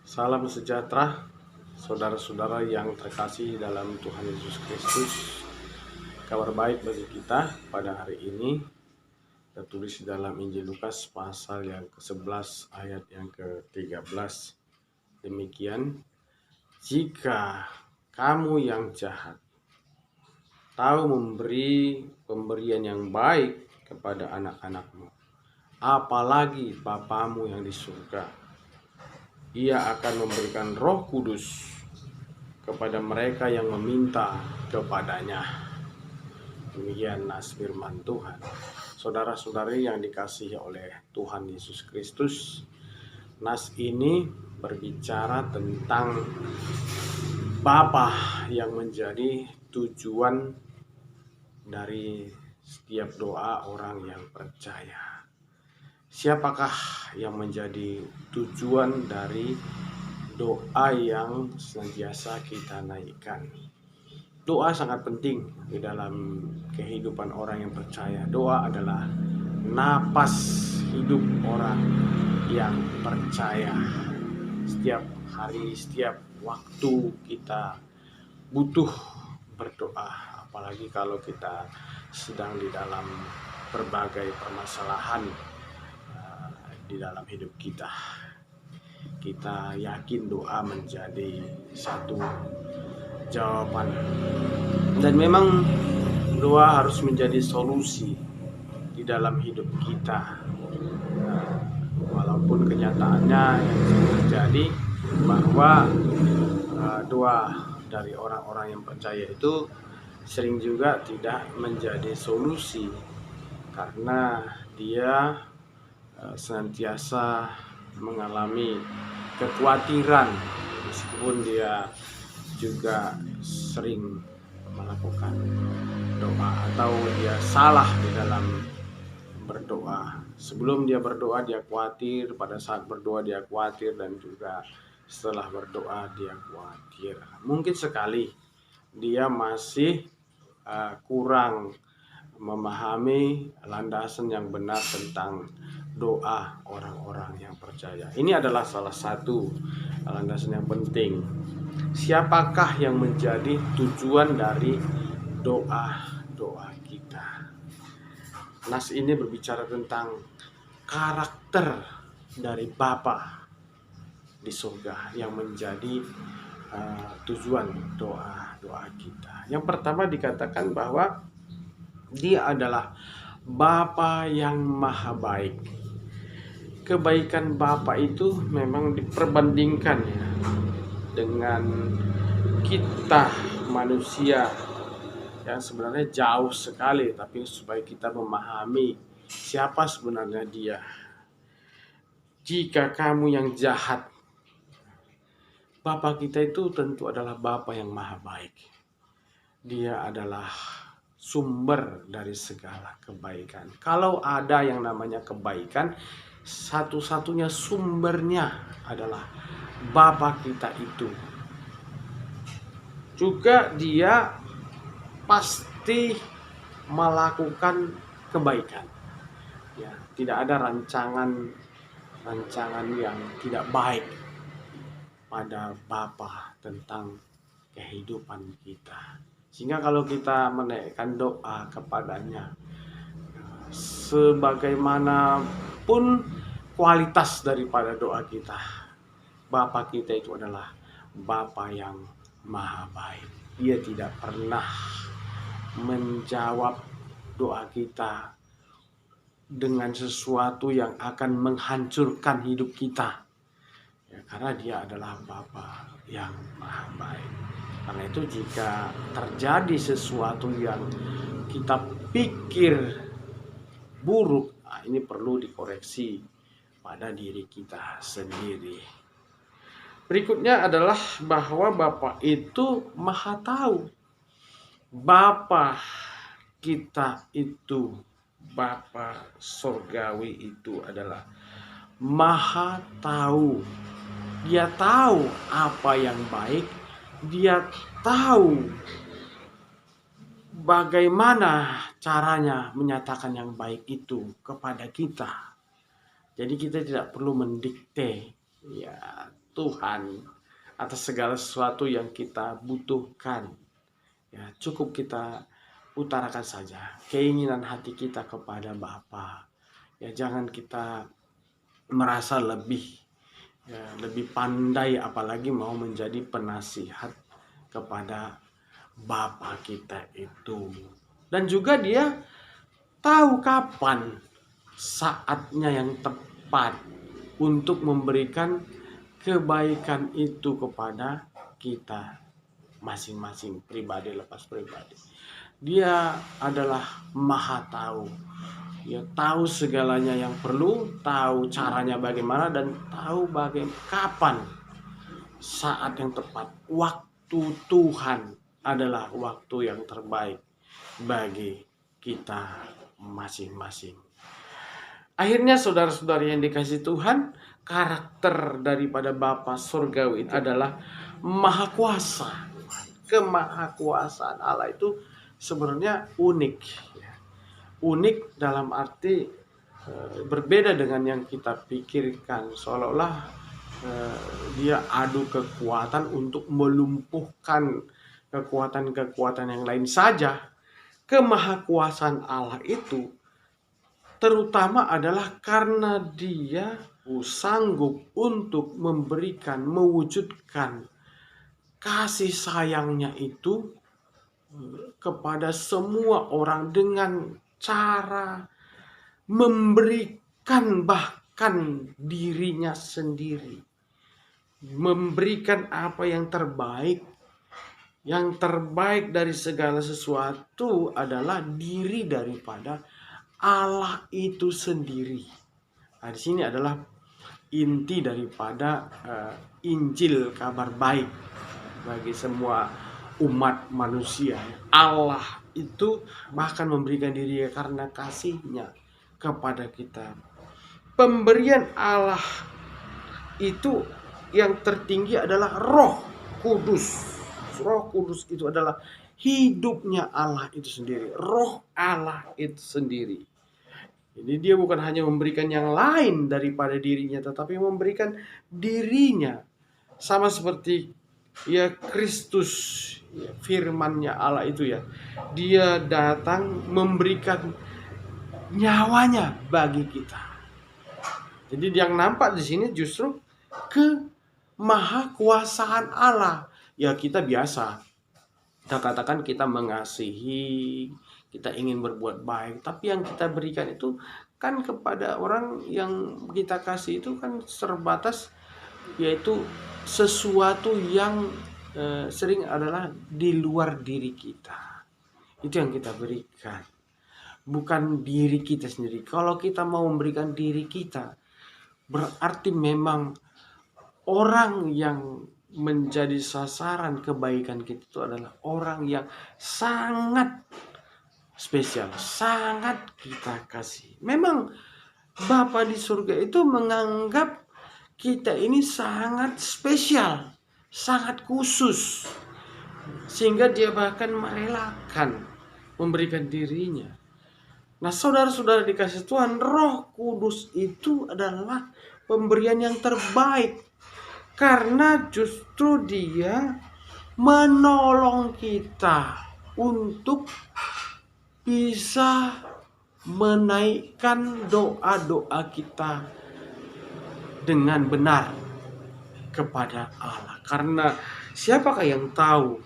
Salam sejahtera, saudara-saudara yang terkasih dalam Tuhan Yesus Kristus. Kabar baik bagi kita pada hari ini tertulis dalam Injil Lukas pasal yang ke-11 ayat yang ke-13. Demikian, jika kamu yang jahat tahu memberi pemberian yang baik kepada anak-anakmu, apalagi Bapamu yang di surga, Ia akan memberikan Roh Kudus kepada mereka yang meminta kepadanya. Demikian nas firman Tuhan. Saudara-saudari yang dikasihi oleh Tuhan Yesus Kristus, nas ini berbicara tentang Bapa yang menjadi tujuan dari setiap doa orang yang percaya. Siapakah yang menjadi tujuan dari doa yang senantiasa kita naikkan? Doa sangat penting di dalam kehidupan orang yang percaya. Doa adalah napas hidup orang yang percaya. Setiap hari, setiap waktu kita butuh berdoa, apalagi kalau kita sedang di dalam berbagai permasalahan di dalam hidup kita. Kita yakin doa menjadi satu jawaban, dan memang doa harus menjadi solusi di dalam hidup kita. Walaupun kenyataannya yang terjadi bahwa doa dari orang-orang yang percaya itu sering juga tidak menjadi solusi, karena dia senantiasa mengalami kekhawatiran meskipun dia juga sering melakukan doa, atau dia salah di dalam berdoa. Sebelum dia berdoa dia khawatir, pada saat berdoa dia khawatir, dan juga setelah berdoa dia khawatir. Mungkin sekali dia masih kurang memahami landasan yang benar tentang doa orang-orang yang percaya. Ini adalah salah satu landasan yang penting. Siapakah yang menjadi tujuan dari doa-doa kita? Nas ini berbicara tentang karakter dari Bapa di surga yang menjadi tujuan doa-doa kita. Yang pertama dikatakan bahwa Dia adalah Bapa yang maha baik. Kebaikan Bapa itu memang diperbandingkan ya dengan kita manusia yang sebenarnya jauh sekali, tapi supaya kita memahami siapa sebenarnya Dia. Jika kamu yang jahat, Bapa kita itu tentu adalah Bapa yang maha baik. Dia adalah sumber dari segala kebaikan. Kalau ada yang namanya kebaikan, satu-satunya sumbernya adalah Bapa kita itu. Juga Dia pasti melakukan kebaikan. Ya, tidak ada rancangan yang tidak baik pada Bapa tentang kehidupan kita. Sehingga kalau kita menaikkan doa kepadanya, sebagaimanapun kualitas daripada doa kita, Bapa kita itu adalah Bapa yang maha baik. Dia tidak pernah menjawab doa kita dengan sesuatu yang akan menghancurkan hidup kita, ya, karena Dia adalah Bapa yang maha baik. Karena itu jika terjadi sesuatu yang kita pikir buruk, ini perlu dikoreksi pada diri kita sendiri. Berikutnya adalah bahwa Bapa itu maha tahu. Bapa kita itu, Bapa surgawi itu adalah maha tahu. Dia tahu apa yang baik. Dia tahu bagaimana caranya menyatakan yang baik itu kepada kita. Jadi kita tidak perlu mendikte ya Tuhan atas segala sesuatu yang kita butuhkan. Ya, cukup kita utarakan saja keinginan hati kita kepada Bapa. Ya, jangan kita merasa lebih pandai, apalagi mau menjadi penasihat kepada Bapa kita itu. Dan juga dia tahu kapan saatnya yang tepat untuk memberikan kebaikan itu kepada kita masing-masing, pribadi lepas pribadi. Dia adalah maha tahu. Dia tahu segalanya yang perlu, tahu caranya bagaimana, dan tahu kapan saat yang tepat. Waktu Tuhan adalah waktu yang terbaik bagi kita masing-masing. Akhirnya saudara-saudari yang dikasihi Tuhan, karakter daripada Bapa Surgawi adalah maha kuasa. Kemahakuasaan Allah itu sebenarnya unik. Unik dalam arti berbeda dengan yang kita pikirkan, seolah-olah dia adu kekuatan untuk melumpuhkan kekuatan-kekuatan yang lain saja. Kemahakuasaan Allah itu terutama adalah karena dia sanggup untuk mewujudkan kasih sayangnya itu kepada semua orang dengan cara memberikan bahkan dirinya sendiri. Memberikan apa yang terbaik. Yang terbaik dari segala sesuatu adalah diri daripada Allah itu sendiri. Nah, di sini adalah inti daripada Injil, kabar baik bagi semua umat manusia. Allah itu bahkan memberikan dirinya karena kasihnya kepada kita. Pemberian Allah itu yang tertinggi adalah Roh Kudus. Roh Kudus itu adalah hidupnya Allah itu sendiri. Roh Allah itu sendiri. Jadi dia bukan hanya memberikan yang lain daripada dirinya, tetapi memberikan dirinya. Sama seperti ya Kristus, ya, firman-Nya Allah itu ya. Dia datang memberikan nyawanya bagi kita. Jadi yang nampak di sini justru kemahakuasaan Allah. Ya kita biasa, kita katakan kita mengasihi, kita ingin berbuat baik, tapi yang kita berikan itu kan kepada orang yang kita kasih itu kan terbatas, yaitu sesuatu yang sering adalah di luar diri kita. Itu yang kita berikan, bukan diri kita sendiri. Kalau kita mau memberikan diri kita, berarti memang orang yang menjadi sasaran kebaikan kita itu adalah orang yang sangat spesial, sangat kita kasih. Memang Bapa di surga itu menganggap kita ini sangat spesial, sangat khusus, sehingga dia bahkan merelakan memberikan dirinya. Nah, saudara-saudara dikasih Tuhan, Roh Kudus itu adalah pemberian yang terbaik. Karena justru dia menolong kita untuk bisa menaikkan doa-doa kita dengan benar kepada Allah. Karena siapakah yang tahu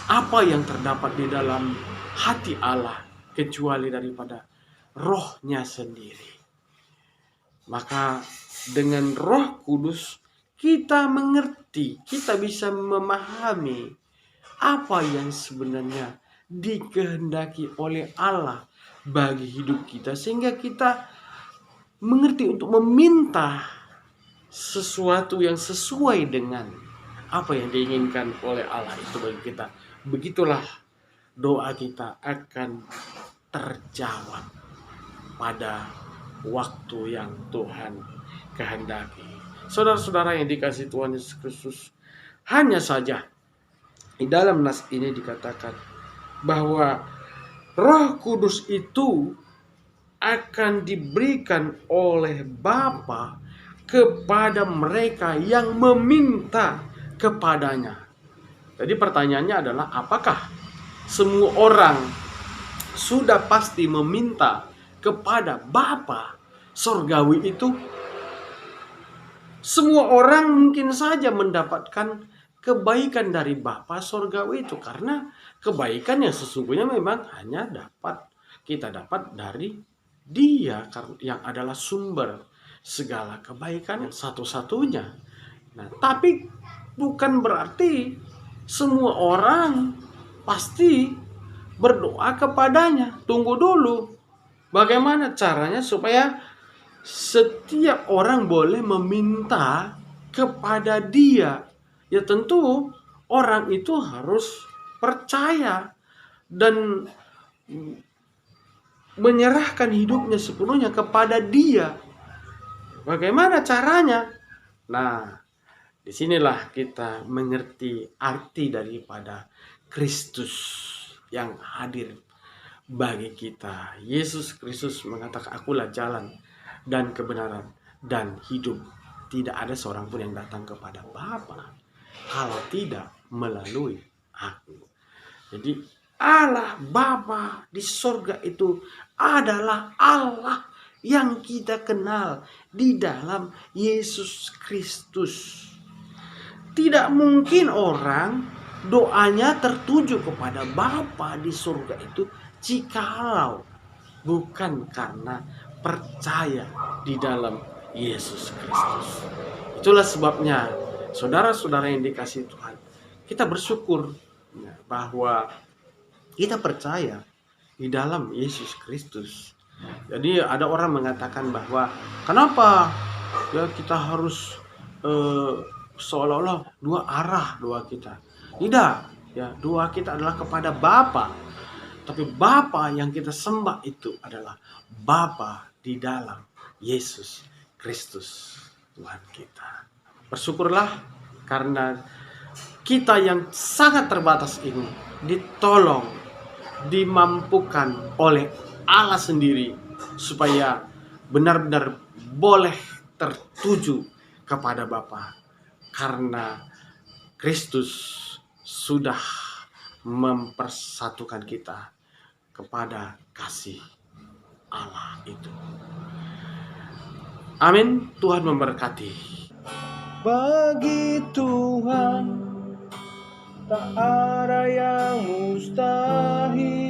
apa yang terdapat di dalam hati Allah kecuali daripada Roh-Nya sendiri. Maka dengan Roh Kudus kita mengerti, kita bisa memahami apa yang sebenarnya dikehendaki oleh Allah bagi hidup kita, sehingga kita mengerti untuk meminta sesuatu yang sesuai dengan apa yang diinginkan oleh Allah itu bagi kita. Begitulah doa kita akan terjawab pada waktu yang Tuhan kehendaki. Saudara-saudara yang dikasihi Tuhan Yesus Kristus, hanya saja di dalam nas ini dikatakan bahwa Roh Kudus itu akan diberikan oleh Bapa kepada mereka yang meminta kepadanya. Jadi pertanyaannya adalah, apakah semua orang sudah pasti meminta kepada Bapa Sorgawi itu? Semua orang mungkin saja mendapatkan kebaikan dari Bapa Sorgawi itu, karena kebaikan yang sesungguhnya memang hanya kita dapat dari Dia yang adalah sumber segala kebaikan yang satu-satunya. Nah, tapi bukan berarti semua orang pasti berdoa kepadanya. Tunggu dulu. Bagaimana caranya supaya setiap orang boleh meminta kepada Dia? Ya tentu orang itu harus percaya dan menyerahkan hidupnya sepenuhnya kepada Dia. Bagaimana caranya? Nah, disinilah kita mengerti arti daripada Kristus yang hadir bagi kita. Yesus Kristus mengatakan, "Akulah jalan dan kebenaran dan hidup. Tidak ada seorang pun yang datang kepada Bapa kalau tidak melalui aku." Jadi Allah Bapa di sorga itu adalah Allah yang kita kenal di dalam Yesus Kristus. Tidak mungkin orang doanya tertuju kepada Bapa di surga itu jikalau bukan karena percaya di dalam Yesus Kristus. Itulah sebabnya, saudara-saudara yang dikasihi Tuhan, kita bersyukur bahwa kita percaya di dalam Yesus Kristus. Jadi ada orang mengatakan bahwa kenapa ya kita harus seolah-olah dua arah doa kita. Tidak, ya doa kita adalah kepada Bapa. Tapi Bapa yang kita sembah itu adalah Bapa di dalam Yesus Kristus Tuhan kita. Bersyukurlah karena kita yang sangat terbatas ini ditolong, dimampukan oleh Allah sendiri supaya benar-benar boleh tertuju kepada Bapa, karena Kristus sudah mempersatukan kita kepada kasih Allah itu. Amin. Tuhan memberkati. Bagi Tuhan tak ada yang mustahil.